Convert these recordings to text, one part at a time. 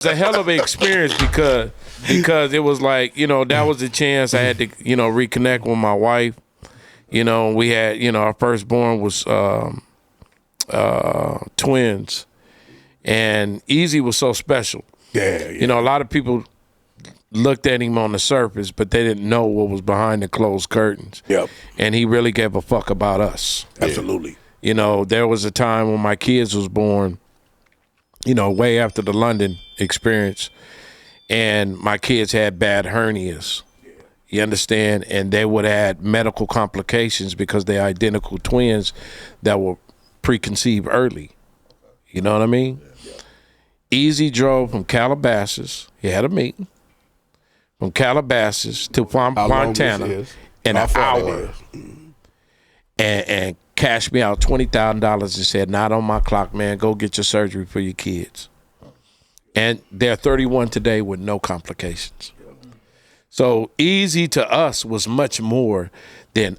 a hell of an experience because it was like, that was the chance I had to, reconnect with my wife. We had, our firstborn was twins, and Eazy was so special. Yeah. A lot of people looked at him on the surface, but they didn't know what was behind the closed curtains. Yep. And he really gave a fuck about us. Absolutely. There was a time when my kids was born, way after the London experience, and my kids had bad hernias. You understand? And they would have had medical complications because they're identical twins that were preconceived early. You know what I mean? Eazy drove from Calabasas. He had a meeting. From Calabasas to Montana in an hour. And cashed me out $20,000 and said, not on my clock, man. Go get your surgery for your kids. And they're 31 today with no complications. So Eazy to us was much more than,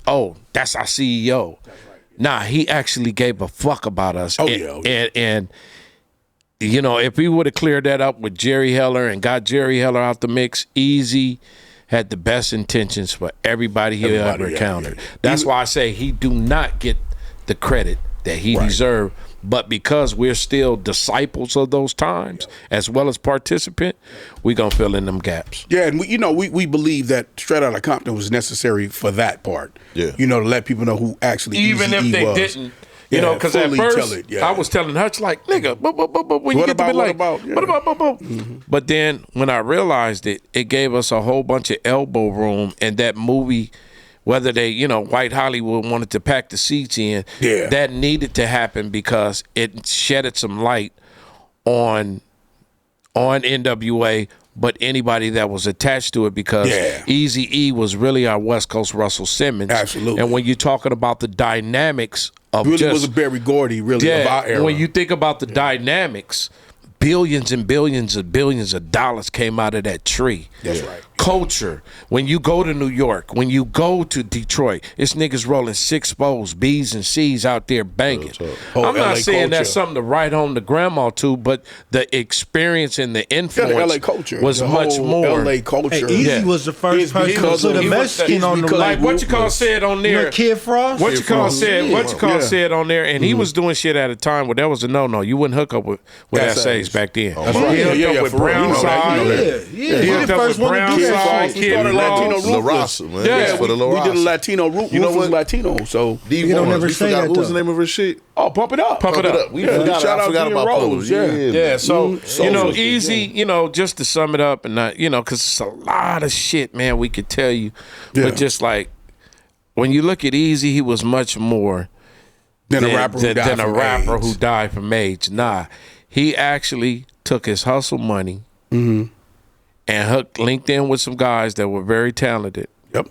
that's our CEO. Nah, he actually gave a fuck about us. And if we would have cleared that up with Jerry Heller and got Jerry Heller out the mix, Eazy had the best intentions for everybody he ever encountered. That's why I say he do not get the credit that he deserved. But because we're still disciples of those times, as well as participant, we gonna fill in them gaps. Yeah, and we believe that Straight Outta Compton was necessary for that part. Yeah, to let people know who actually even Eazy-E if they was. didn't. Because at first I was telling Hutch like, nigga, but when you get to be like, what about? Mm-hmm. But then when I realized it gave us a whole bunch of elbow room, and that movie, whether they, White Hollywood wanted to pack the seats in, that needed to happen because it shedded some light on NWA, but anybody that was attached to it, because Eazy-E was really our West Coast Russell Simmons. Absolutely. And when you're talking about the dynamics of really was a Berry Gordy, really, of our era. When you think about the dynamics, billions and billions of dollars came out of that tree. That's right. Culture. When you go to New York, when you go to Detroit, it's niggas rolling 6-4s, B's and C's out there banging. I'm not saying that's something to write home to grandma to, but the experience and the influence LA culture was much more. LA culture. Hey, Eazy was the first person to put a Mexican on the label. Like what you call said on there. Kid Frost? What you call said on there, and he was doing shit at a time where that was a no-no. You wouldn't hook up with essays back then. That's right. He hooked up with Brown Side. He was the first one to do that. We started Latino La Raza, man. Yeah, for the La we Raza. did a Latino root. You know what? Latino. So you don't never say that. What was the name of her shit? Oh, Pump It Up. Pump It Up. We forgot about Rose. Yeah. So Eazy, just to sum it up, and not, because it's a lot of shit, man. We could tell you, but just like when you look at Eazy, he was much more than a rapper who died from AIDS. Nah, he actually took his hustle money and linked in with some guys that were very talented. Yep.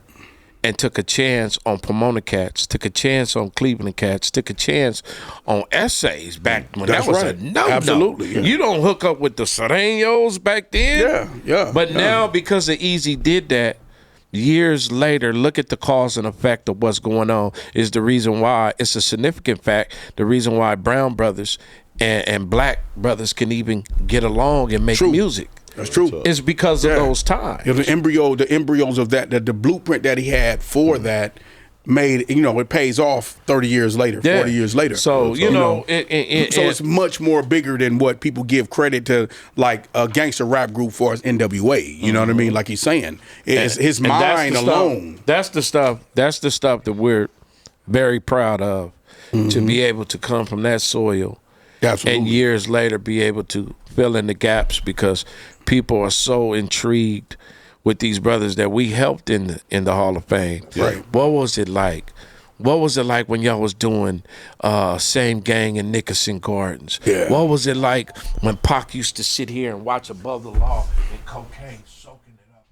And took a chance on Pomona Cats, took a chance on Cleveland Cats, took a chance on essays back when that was a no-no. Absolutely. Yeah. You don't hook up with the Sereños back then. But now, because the Eazy did that, years later, look at the cause and effect of what's going on is the reason why, it's a significant fact, the reason why brown brothers and black brothers can even get along and make music. That's true. It's because of those times. The embryos of that, the blueprint that he had for that made, it pays off 30 years later, 40 years later. So, so it's much more bigger than what people give credit to, like a gangster rap group for as NWA. You know what I mean? Like he's saying. It's his mind alone. That's the stuff that we're very proud of, to be able to come from that soil. Absolutely. And years later be able to fill in the gaps, because people are so intrigued with these brothers that we helped in the Hall of Fame. Right. What was it like? What was it like when y'all was doing Same Gang in Nickerson Gardens? Yeah. What was it like when Pac used to sit here and watch Above the Law and Kokane soaking it up?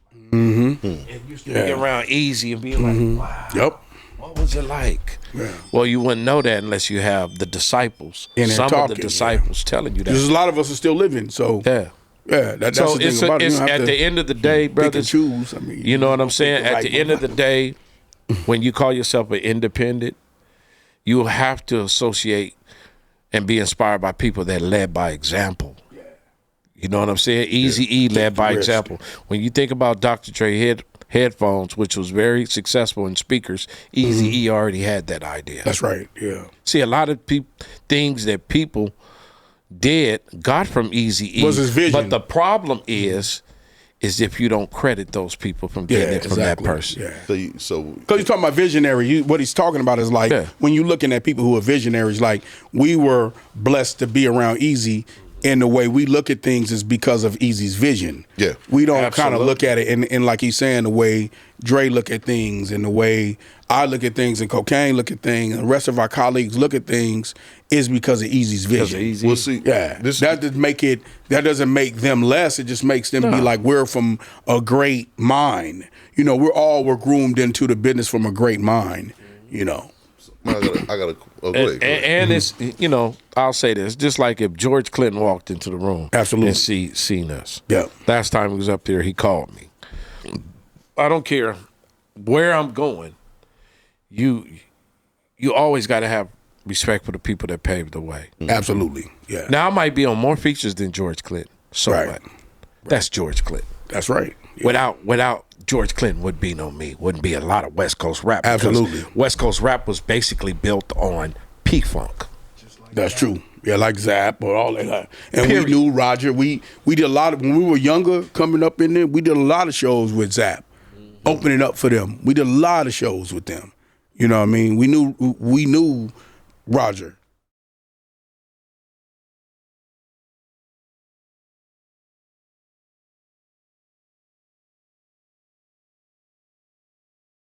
It used to be around Eazy and be like, wow. Yep. What was it like? Yeah. Well, you wouldn't know that unless you have the disciples. Some of the disciples telling you that. Because a lot of us are still living, so that's the thing about it. It's at the end of the day, brothers. Choose. I mean, you know what I'm saying? At the end of the day, when you call yourself an independent, you have to associate and be inspired by people that led by example. You know what I'm saying? Eazy-E led by example. When you think about Dr. Dre headphones, which was very successful in speakers, Eazy-E already had that idea. That's right. Yeah. See, a lot of things that people did got from Eazy-E. Was his vision. But the problem is if you don't credit those people from getting it from that person. Yeah. So because you're talking about visionary, what he's talking about is like when you're looking at people who are visionaries, like we were blessed to be around Eazy, and the way we look at things is because of Eazy's vision. Yeah. We don't kind of look at it, and like he's saying, the way Dre look at things and the way I look at things and Kokane look at things and the rest of our colleagues look at things is because of Eazy's vision. We'll see. Yeah. That doesn't make them less. It just makes them be like, we're from a great mind. You know, we're groomed into the business from a great mind, you know. I got and it's, you know, I'll say this, just like if George Clinton walked into the room and seen us. Yeah. Last time he was up there, he called me. I don't care where I'm going. You always got to have respect for the people that paved the way. Absolutely. Yeah. Now I might be on more features than George Clinton. So what? That's George Clinton. That's right. Yeah. Without George Clinton would be no me. Wouldn't be a lot of West Coast rap. Absolutely. West Coast rap was basically built on P-Funk. That's true. Yeah, like Zapp or all that. And we knew Roger. We did a lot of, when we were younger, coming up in there, we did a lot of shows with Zapp, opening up for them. We did a lot of shows with them. You know what I mean? We knew Roger.